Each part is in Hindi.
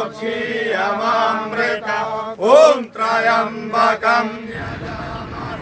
ओम त्र्यंबकम्।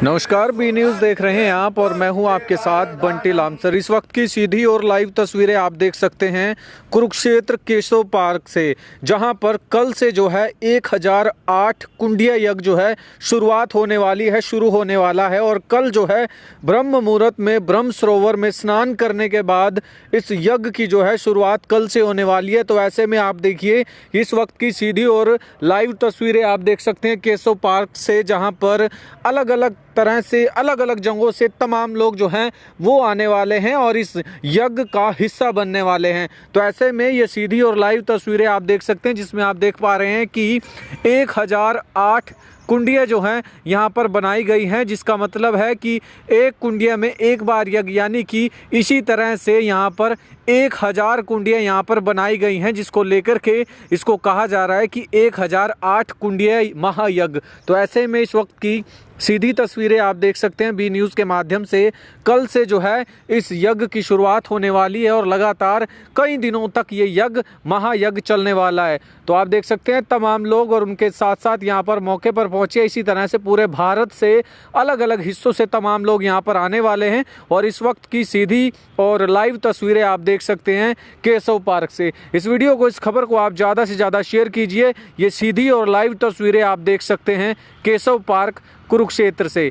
नमस्कार, बी न्यूज़ देख रहे हैं आप और मैं हूं आपके साथ बंटी लामसर। इस वक्त की सीधी और लाइव तस्वीरें आप देख सकते हैं कुरुक्षेत्र केशव पार्क से, जहां पर कल से जो है 1008 कुंडिया यज्ञ जो है शुरुआत होने वाली है, शुरू होने वाला है। और कल जो है ब्रह्म मुहूर्त में ब्रह्म सरोवर में स्नान करने के बाद इस यज्ञ की जो है शुरुआत कल से होने वाली है। तो ऐसे में आप देखिए इस वक्त की सीधी और लाइव तस्वीरें आप देख सकते हैं केशव पार्क से, जहां पर अलग अलग तरह से अलग अलग जगहों से तमाम लोग जो हैं वो आने वाले हैं और इस यज्ञ का हिस्सा बनने वाले हैं। तो ऐसे में ये सीधी और लाइव तस्वीरें आप देख सकते हैं, जिसमें आप देख पा रहे हैं कि 1008 कुंडियाँ जो हैं यहाँ पर बनाई गई हैं, जिसका मतलब है कि एक कुंडिया में एक बार यज्ञ, यानी कि इसी तरह से यहाँ पर 1000 कुंडियाँ यहाँ पर बनाई गई हैं, जिसको लेकर के इसको कहा जा रहा है कि 1008 कुंडिया महायज्ञ। तो ऐसे में इस वक्त की सीधी तस्वीरें आप देख सकते हैं बी न्यूज़ के माध्यम से। कल से जो है इस यज्ञ की शुरुआत होने वाली है और लगातार कई दिनों तक ये यज्ञ महायज्ञ चलने वाला है। तो आप देख सकते हैं तमाम लोग और उनके साथ साथ यहाँ पर मौके पर पहुँचे। इसी तरह से पूरे भारत से अलग अलग हिस्सों से तमाम लोग यहाँ पर आने वाले हैं और इस वक्त की सीधी और लाइव तस्वीरें आप देख सकते हैं केशव पार्क से। इस वीडियो को, इस खबर को आप ज़्यादा से ज़्यादा शेयर कीजिए। ये सीधी और लाइव तस्वीरें आप देख सकते हैं केशव पार्क कुरुक्षेत्र से।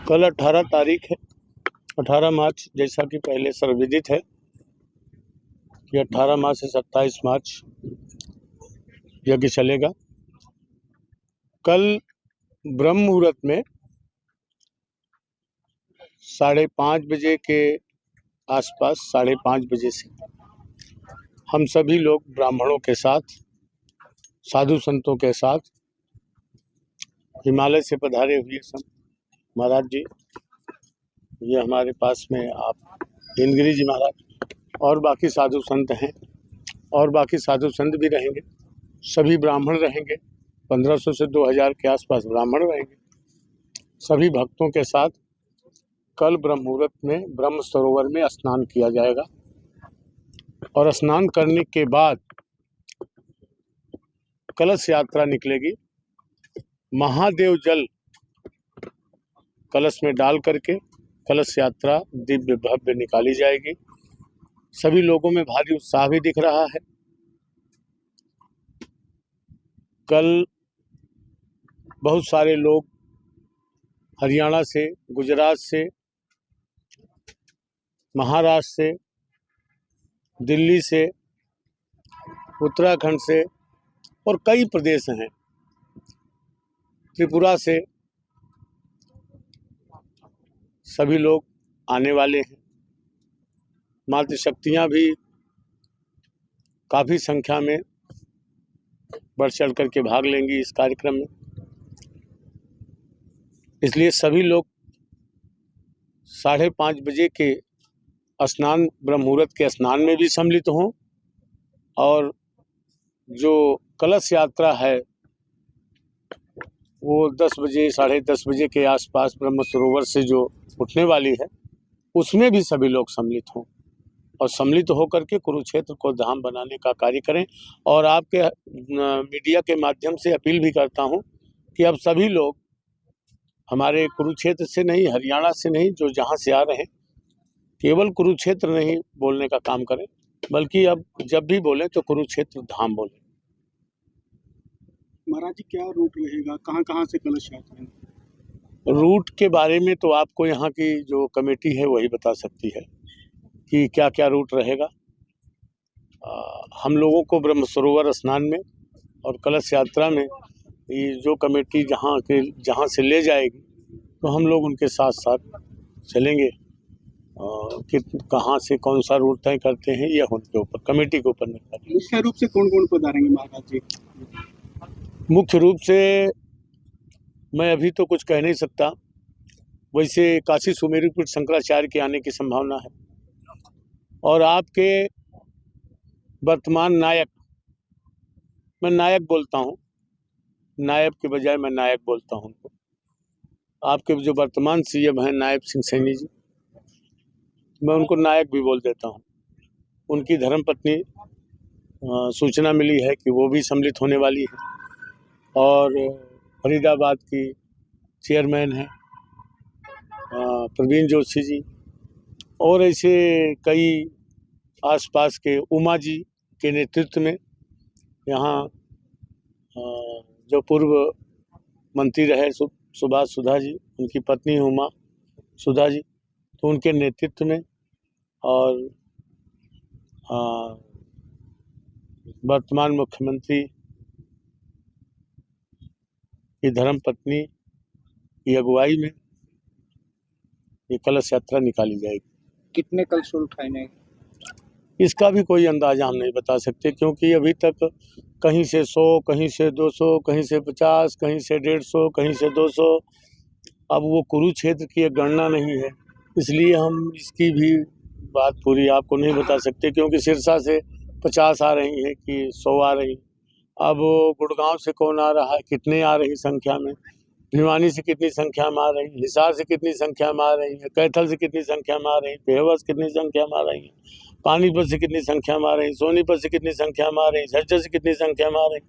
कल 18 तारीख है, 18 मार्च, जैसा कि पहले सर्वविदित है कि 18 मार्च से 27 मार्च यज्ञ चलेगा। कल ब्रह्म मुहूर्त में 5:30 बजे के आसपास, 5:30 बजे से हम सभी लोग ब्राह्मणों के साथ, साधु संतों के साथ, हिमालय से पधारे हुए संत महाराज जी, ये हमारे पास में आप हिंदगिरी जी महाराज और बाकी साधु संत हैं और बाकी साधु संत भी रहेंगे। सभी ब्राह्मण रहेंगे, 1500 से 2000 के आसपास ब्राह्मण रहेंगे। सभी भक्तों के साथ कल ब्रह्म मुहूर्त में ब्रह्म सरोवर में स्नान किया जाएगा और स्नान करने के बाद कलश यात्रा निकलेगी। महादेव जल कलश में डाल करके कलश यात्रा दिव्य भव्य निकाली जाएगी। सभी लोगों में भारी उत्साह भी दिख रहा है। कल बहुत सारे लोग हरियाणा से, गुजरात से, महाराष्ट्र से, दिल्ली से, उत्तराखंड से और कई प्रदेश हैं, त्रिपुरा से, सभी लोग आने वाले हैं। मातृशक्तियाँ भी काफ़ी संख्या में बढ़ चढ़ करके भाग लेंगी इस कार्यक्रम में। इसलिए सभी लोग 5:30 बजे के स्नान, ब्रह्म मुहूर्त के स्नान में भी सम्मिलित हों और जो कलश यात्रा है वो 10 बजे, 10:30 बजे के आसपास ब्रह्म सरोवर से जो उठने वाली है, उसमें भी सभी लोग सम्मिलित हों और सम्मिलित होकर के कुरुक्षेत्र को धाम बनाने का कार्य करें। और आपके मीडिया के माध्यम से अपील भी करता हूं कि अब सभी लोग हमारे कुरुक्षेत्र से नहीं, हरियाणा से नहीं, जो जहां से आ रहे हैं, केवल कुरुक्षेत्र नहीं बोलने का काम करें, बल्कि अब जब भी बोलें तो कुरुक्षेत्र धाम बोलें। महाराज जी, क्या रूट रहेगा, कहां कहां से कलश यात्रा? रूट के बारे में तो आपको यहाँ की जो कमेटी है वही बता सकती है कि क्या क्या रूट रहेगा। हम लोगों को ब्रह्म सरोवर स्नान में और कलश यात्रा में ये जो कमेटी जहाँ से ले जाएगी, तो हम लोग उनके साथ साथ चलेंगे। कि कहाँ से कौन सा रूट तय करते हैं, यह उनके ऊपर, कमेटी के ऊपर निर्भर है। मुख्य रूप से कौन कौन पधारेंगे महाराज जी? मुख्य रूप से मैं अभी तो कुछ कह नहीं सकता। वैसे काशी सुमेरु पीठ शंकराचार्य के आने की संभावना है और आपके वर्तमान नायक, मैं नायक बोलता हूँ, नायब के बजाय मैं नायक बोलता हूँ उनको, आपके जो वर्तमान सीएम हैं नायब सिंह सैनी जी, मैं उनको नायक भी बोल देता हूँ। उनकी धर्मपत्नी सूचना मिली है कि वो भी सम्मिलित होने वाली है। और फरीदाबाद की चेयरमैन है प्रवीण जोशी जी, और ऐसे कई आसपास के उमा जी के नेतृत्व में यहाँ जो पूर्व मंत्री रहे सुभाष सुधा जी, उनकी पत्नी उमा सुधा जी, तो उनके नेतृत्व में, और वर्तमान मुख्यमंत्री की धर्मपत्नी की अगुवाई में ये कलश यात्रा निकाली जाएगी। कितने कलश उठाए? इसका भी कोई अंदाजा हम नहीं बता सकते, क्योंकि अभी तक कहीं से 100, कहीं से 200, कहीं से 50, कहीं से 150, कहीं से 200। अब वो कुरुक्षेत्र की एक गणना नहीं है, इसलिए हम इसकी भी बात पूरी आपको नहीं बता सकते, क्योंकि सिरसा से 50 आ रही हैं कि 100 आ रही। अब गुड़गांव से कौन आ रहा है, कितने आ रही संख्या में, भिवानी से कितनी संख्या में आ रही, हिसार से कितनी संख्या में आ रही है, कैथल से कितनी संख्या में आ रही, पेहवा से कितनी संख्या में आ रही है, पानीपत से कितनी संख्या में आ रही, सोनीपत से कितनी संख्या में आ रही, झज्जर से कितनी संख्या में आ रही।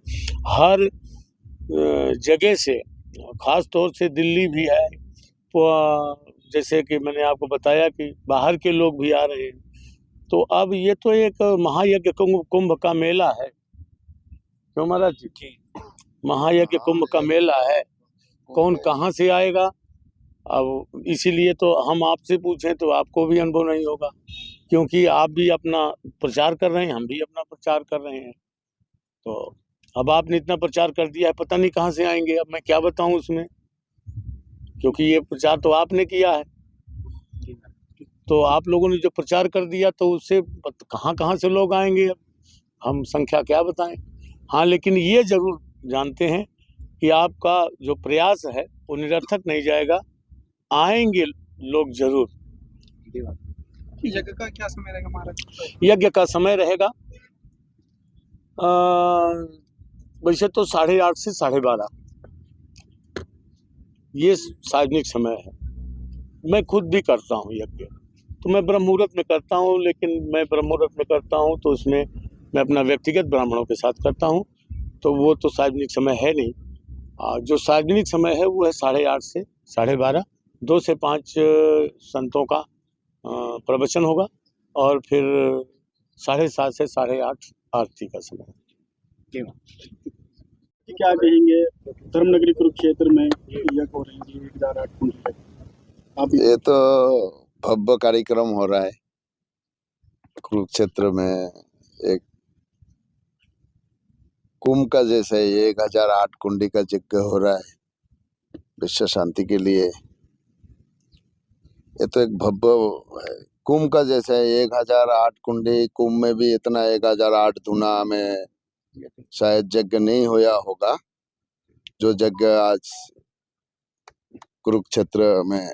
हर जगह से, खास तौर से दिल्ली भी है, जैसे कि मैंने आपको बताया कि बाहर के लोग भी आ रहे हैं। तो अब ये तो एक महायज्ञ कुंभ का मेला है, क्यों महाराज जी, महायज्ञ कुंभ का मेला है, कौन कहाँ से आएगा। अब इसीलिए तो हम आपसे पूछें तो आपको भी अनुभव नहीं होगा, क्योंकि आप भी अपना प्रचार कर रहे हैं, हम भी अपना प्रचार कर रहे हैं। तो अब आपने इतना प्रचार कर दिया है, पता नहीं कहाँ से आएंगे, अब मैं क्या बताऊं उसमें, क्योंकि ये प्रचार तो आपने किया है। तो आप लोगों ने जो प्रचार कर दिया तो उससे कहाँ कहाँ से लोग आएंगे, अब हम संख्या क्या बताएं। हाँ, लेकिन ये जरूर जानते हैं कि आपका जो प्रयास है वो निरर्थक नहीं जाएगा, आएंगे लोग जरूर। यज्ञ का क्या समय रहेगा महाराज? यज्ञ का समय रहेगा वैसे तो 8:30 से 12:30, ये सार्वजनिक समय है। मैं खुद भी करता हूँ यज्ञ, तो मैं ब्रह्म मुहूर्त में करता हूँ, लेकिन मैं ब्रह्म मुहूर्त में करता हूँ तो उसमें मैं अपना व्यक्तिगत ब्राह्मणों के साथ करता हूँ, तो वो तो सार्वजनिक समय है नहीं। जो सार्वजनिक समय है वो है 8:30 से 12:30, 2 से 5 संतों का प्रवचन होगा, और फिर 7:30 से 8:30 आरती का समय। क्या कहेंगे, धर्मनगरी कुरुक्षेत्र में यज्ञ हो रहे हैं 1008 कुंड, आप ये तो भव्य कार्यक्रम हो रहा है कुरुक्षेत्र में, एक कुंभ का जैसे 1008 कुंडी का यज्ञ हो रहा है विश्व शांति के लिए। ये तो एक भव्य है, कुंभ का जैसे 1008 कुंडी, कुंभ में भी इतना 1008 धुना में शायद यज्ञ नहीं होया होगा जो यज्ञ आज कुरुक्षेत्र में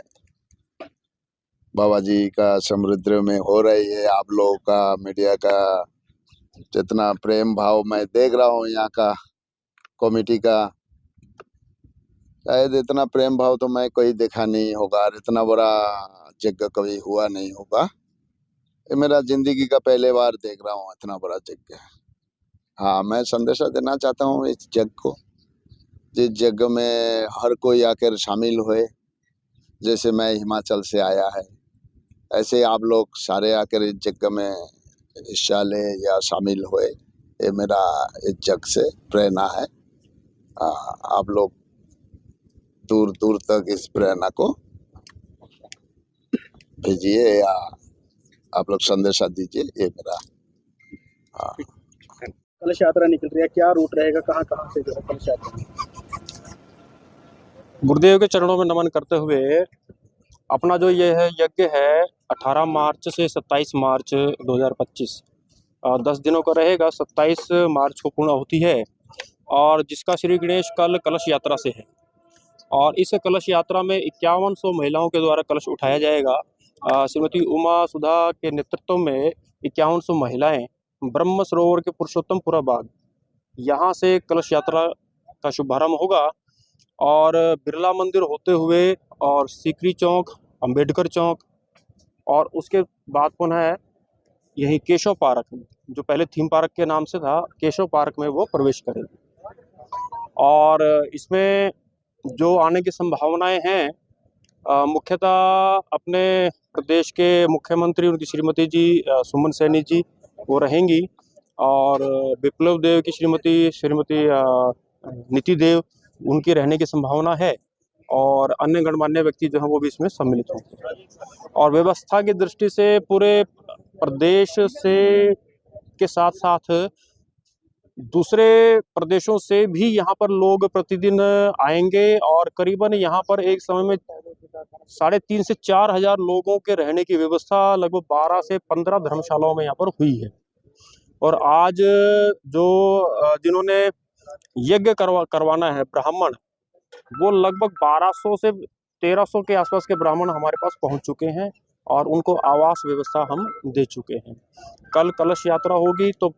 बाबा जी का समुद्र में हो रही है। आप लोगों का, मीडिया का जितना प्रेम भाव मैं देख रहा हूँ यहाँ का कमेटी का, शायद इतना प्रेम भाव तो मैं कोई देखा नहीं होगा, और इतना बड़ा यज्ञ कभी हुआ नहीं होगा। ये मेरा जिंदगी का पहले बार देख रहा हूँ इतना बड़ा यज्ञ। हाँ, मैं संदेशा देना चाहता हूँ इस यज्ञ को, जिस यज्ञ में हर कोई आकर शामिल हुए। जैसे मैं हिमाचल से आया है, ऐसे आप लोग सारे आकर इस यज्ञ में हिस्सा ले या शामिल हुए, ये मेरा इस यज्ञ से प्रेरणा है। आप लोग दूर दूर तक इस प्रेरणा को भेजिए या आप लोग संदेशा दीजिए, ये मेरा। कलश यात्रा निकल रही है, क्या रूट रहेगा, कहाँ कहाँ से जो है कलश यात्रा? गुरुदेव के चरणों में नमन करते हुए अपना जो ये है यज्ञ है 18 मार्च से 27 मार्च 2025 10 दिनों का रहेगा। 27 मार्च को पूर्ण होती है, और जिसका श्री गणेश कल कलश यात्रा से है। और इस कलश यात्रा में 5100 महिलाओं के द्वारा कलश उठाया जाएगा। श्रीमती उमा सुधा के नेतृत्व में 5100 महिलाएं ब्रह्म सरोवर के पुरुषोत्तमपुरा बाग यहाँ से कलश यात्रा का शुभारंभ होगा, और बिरला मंदिर होते हुए और सीकरी चौक, अंबेडकर चौक, और उसके बाद पुनः यही केशव पार्क जो पहले थीम पार्क के नाम से था, केशव पार्क में वो प्रवेश करेगी। और इसमें जो आने की संभावनाएं हैं, मुख्यतः अपने प्रदेश के मुख्यमंत्री उनकी श्रीमती जी सुमन सैनी जी वो रहेंगी, और विप्लव देव की श्रीमती नीति देव उनकी रहने की संभावना है, और अन्य गणमान्य व्यक्ति जो हैं वो भी इसमें सम्मिलित होंगे। और व्यवस्था की दृष्टि से पूरे प्रदेश से के साथ साथ दूसरे प्रदेशों से भी यहाँ पर लोग प्रतिदिन आएंगे, और करीबन यहाँ पर एक समय में 3,500 से 4,000 लोगों के रहने की व्यवस्था लगभग 12 से 15 धर्मशालाओं में यहाँ पर हुई है। और आज जो जिन्होंने यज्ञ करवाना है ब्राह्मण, वो लगभग 1200 से 1300 के आसपास के ब्राह्मण हमारे पास पहुंच चुके हैं, और उनको आवास व्यवस्था हम दे चुके हैं। कल कलश यात्रा होगी, तो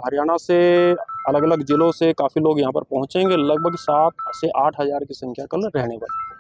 हरियाणा से अलग अलग जिलों से काफ़ी लोग यहाँ पर पहुँचेंगे। लगभग 7 से 8 हज़ार की संख्या कल रहने वाली।